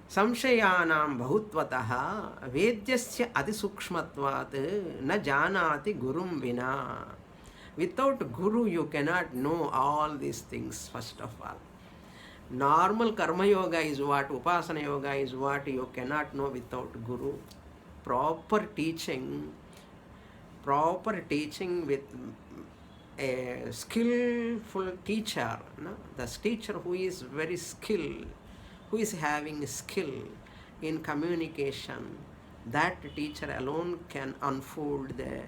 samshayanam bahutvatah Vedyasya ati sukshmatvat na janati gurum vina. Without Guru, you cannot know all these things, first of all. Normal Karma Yoga is what, Upasana Yoga is what, you cannot know without Guru. Proper teaching with a skillful teacher, no? The teacher who is very skilled, who is having skill in communication, that teacher alone can unfold the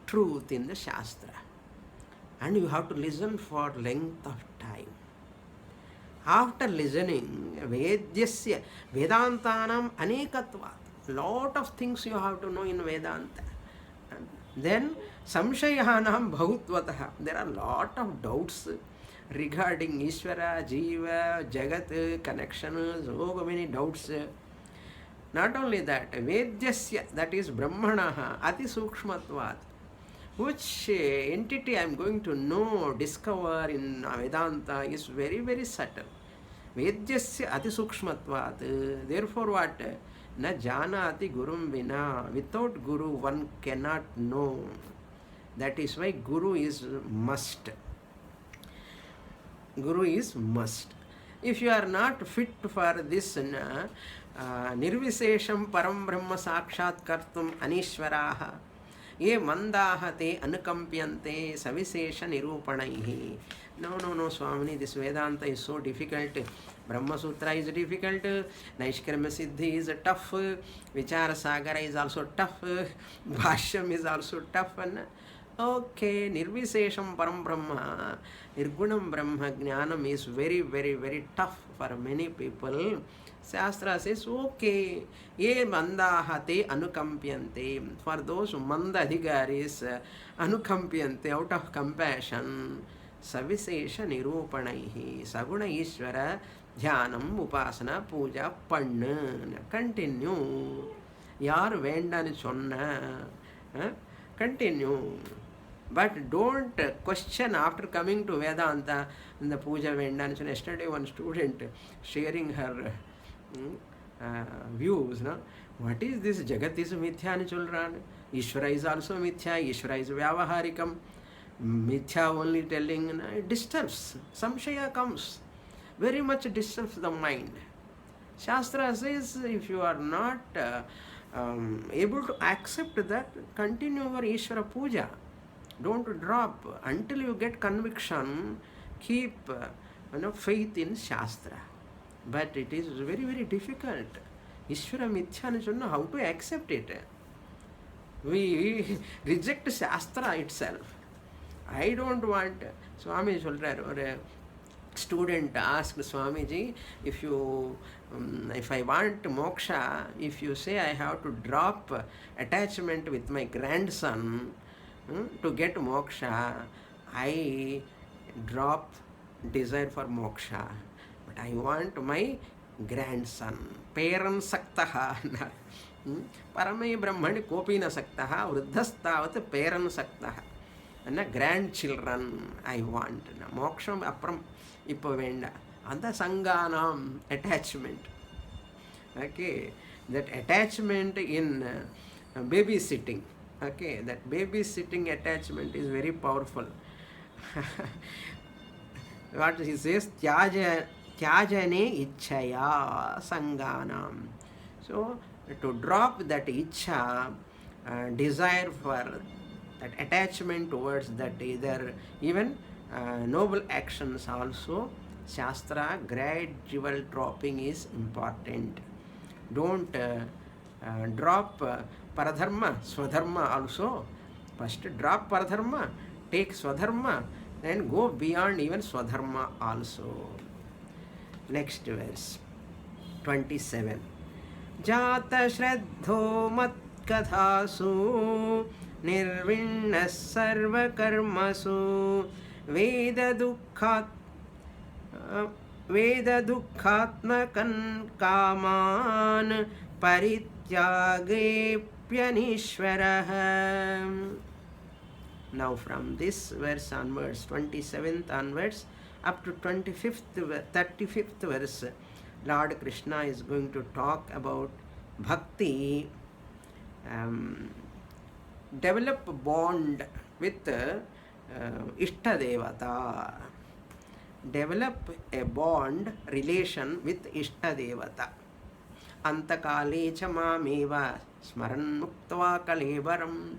truth in the Shastra. And you have to listen for length of time. After listening, Vedyasya, Vedantanam anekatvat. Lot of things you have to know in Vedanta. And then Samshayanam Bhahutvatah. There are lot of doubts regarding Ishvara, Jiva, Jagat, connections, so many doubts. Not only that, Vedyasya, that is Brahmanaha, Ati Sukshmatvat. Which entity I am going to know, discover in Vedanta is very, very subtle. Vedyasya Ati Sukshmatvat. Therefore what? Na janati gurum vina. Without Guru one cannot know. That is why Guru is must. Guru is must. If you are not fit for this nirvisesham param brahma sakshat kartum anishvaraha ye mandaha te anukampyante savisesha nirupanaihi. No, Swamini, this Vedanta is so difficult. Brahma Sutra is difficult. Naishkarma Siddhi is tough. Vichara Sagara is also tough. Bhashyam is also tough. Okay, Nirvisesham Param Brahma, Nirgunam Brahma Jnanam is very, very, very tough for many people. Shastra says, okay, ye mandahate anukampyante. For those manda adhigaris, anukampyante, out of compassion, savisesha nirupanaihi, saguna ishvara, dhyanam, upasana, puja, panna. Continue. Yar vendani chonna. Continue. But don't question after coming to Vedanta in the puja vendani. Yesterday one student sharing her views. No? What is this? Jagat is mithya ani chulran. Ishvara is also mithya. Ishvara is vyavaharikam. Mithya only telling, it disturbs. Samshaya comes. Very much disturbs the mind. Shastra says if you are not able to accept that, continue your Ishvara puja. Don't drop until you get conviction. Keep faith in Shastra. But it is very, very difficult. Ishvara mithya nu sonna, how to accept it? We reject Shastra itself. I don't want. Swami சொல்றார், ஒரு student asked Swamiji, if I want moksha, if you say I have to drop attachment with my grandson to get moksha, I drop desire for moksha, but I want my grandson. Paran saktaha. Paramai brahmani kopina saktaha vruddhastavat paran saktaha. Grandchildren I want. Moksham apram இப்போ வேண்டாம். அந்த சங்கானாம் attachment. Okay, that attachment in babysitting. Okay, that babysitting attachment is very powerful. What he says, tyajane ichchaya sanganam. So to drop that ichcha, desire for that attachment towards that, either even noble actions also, Shastra gradual dropping is important. Don't drop paradharma, swadharma also. First drop paradharma, take swadharma, then go beyond even swadharma also. Next verse 27. Jata shraddho mat kathasu nirvinnas sarva karmasu Veda dukkhatmakan kaman parityagepyanishvaraha. Now from this verse onwards, 27th onwards, up to 35th verse, Lord Krishna is going to talk about bhakti, develop bond with Ishtadevata. Develop a bond, relation with Ishtadevata. Antakale cha mameva smaran muktva kalevaram.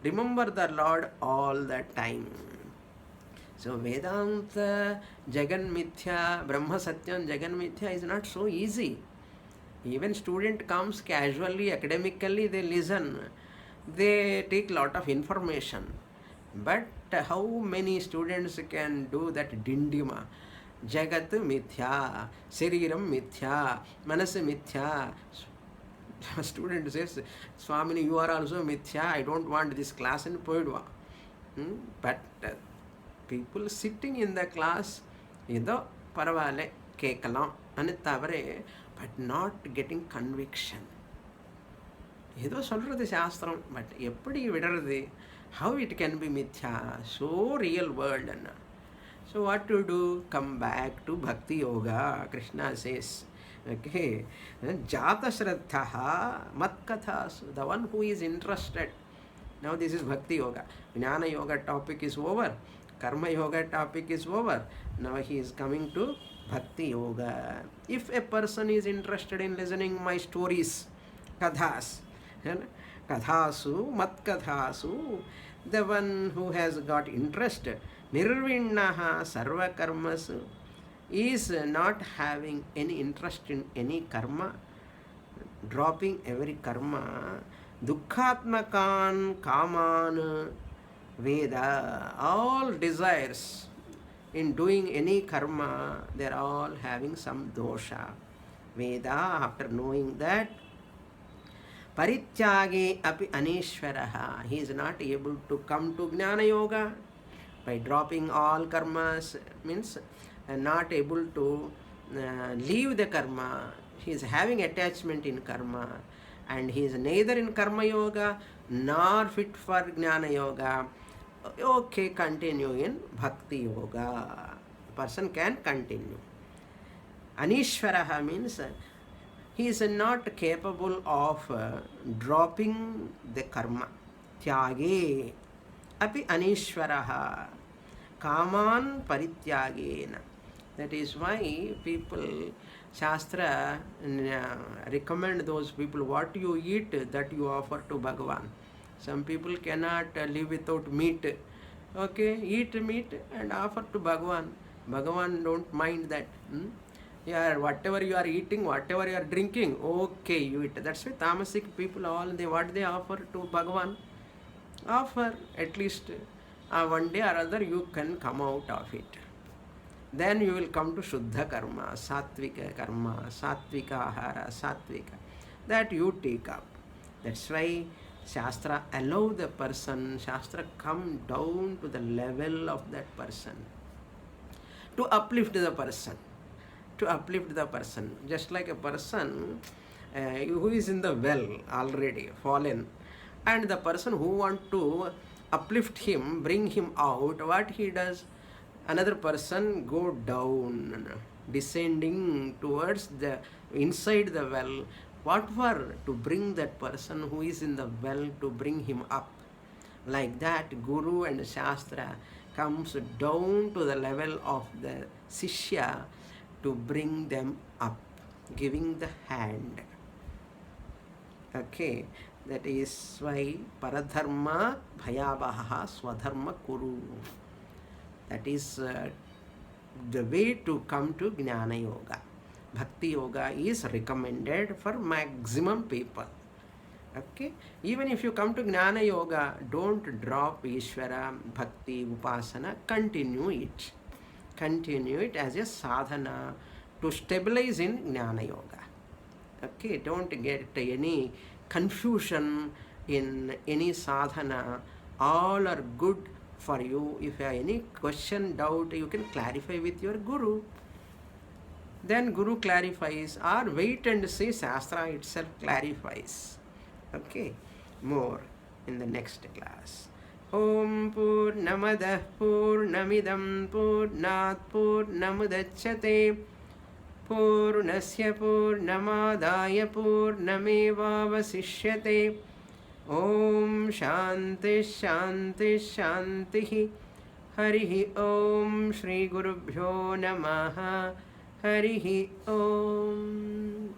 Remember the Lord all the time. So Vedanta, Jagan Mithya, Brahma Satyam, Jagan Mithya is not so easy. Even student comes casually, academically, they listen. They take lot of information. But how many students can do that dindima? Jagat mithya, Sariram mithya, Manas mithya. Student says, Swamini, you are also mithya, I don't want this class in Poidwa. But people sitting in the class, ido paravale kekalam anitavare, but not getting conviction. Ido solradhu shastram, but eppadi vidaradhu? How it can be mithya? So real world. So what to do? Come back to Bhakti Yoga. Krishna says, okay, Jata Shraddhaha Matkathas, the one who is interested. Now this is Bhakti Yoga. Jnana Yoga topic is over. Karma Yoga topic is over. Now he is coming to Bhakti Yoga. If a person is interested in listening my stories, kathas, Kathasu, Matkathasu, the one who has got interest, Nirvinnaha Sarva Karmasu, is not having any interest in any karma, dropping every karma, Dukkhatmakan Kaman Veda, all desires in doing any karma, they are all having some dosha. Veda, after knowing that, Parityage api anishvaraha. He is not able to come to Jnana Yoga by dropping all karmas, means not able to leave the karma. He is having attachment in karma, and he is neither in Karma Yoga nor fit for Jnana Yoga. Okay, continue in Bhakti Yoga. A person can continue. Anishvaraha means he is not capable of dropping the karma. Tyage api anishwaraha kaman parityagena. That is why people, Shastra recommend those people, what you eat, that you offer to Bhagavan. Some people cannot live without meat. Okay, eat meat and offer to Bhagavan. Bhagavan don't mind that. Yeah, whatever you are eating, whatever you are drinking, okay, you eat. That's why tamasic people, all what they offer to Bhagavan, offer at least one day or other you can come out of it. Then you will come to Shuddha karma, Sattvika ahara, Sattvika. That you take up. That's why Shastra allow the person, Shastra come down to the level of that person to uplift the person. To uplift the person. Just like a person who is in the well already, fallen, and the person who want to uplift him, bring him out, what he does? Another person go down, descending towards the inside the well. What for? To bring that person who is in the well, to bring him up. Like that, Guru and Shastra comes down to the level of the Sishya to bring them up, giving the hand. Okay, that is why Paradharma Bhayavaha Swadharma Kuru. That is the way to come to Jnana Yoga. Bhakti Yoga is recommended for maximum people. Okay, even if you come to Jnana Yoga, don't drop Ishvara, Bhakti, Upasana, continue it. Continue it as a sadhana to stabilize in Jnana Yoga. Okay, don't get any confusion in any sadhana. All are good for you. If you have any question, doubt, you can clarify with your Guru. Then Guru clarifies, or wait and see, Shastra itself clarifies. Okay, more in the next class. Om Purnamadah Purnamidam Purnat Purnamudachyate Purnasya Purnamadaya Purnamevavasishyate. Om Shanti Shanti Shanti. Harihi Om Shri Gurubhyo Namaha. Harihi Om.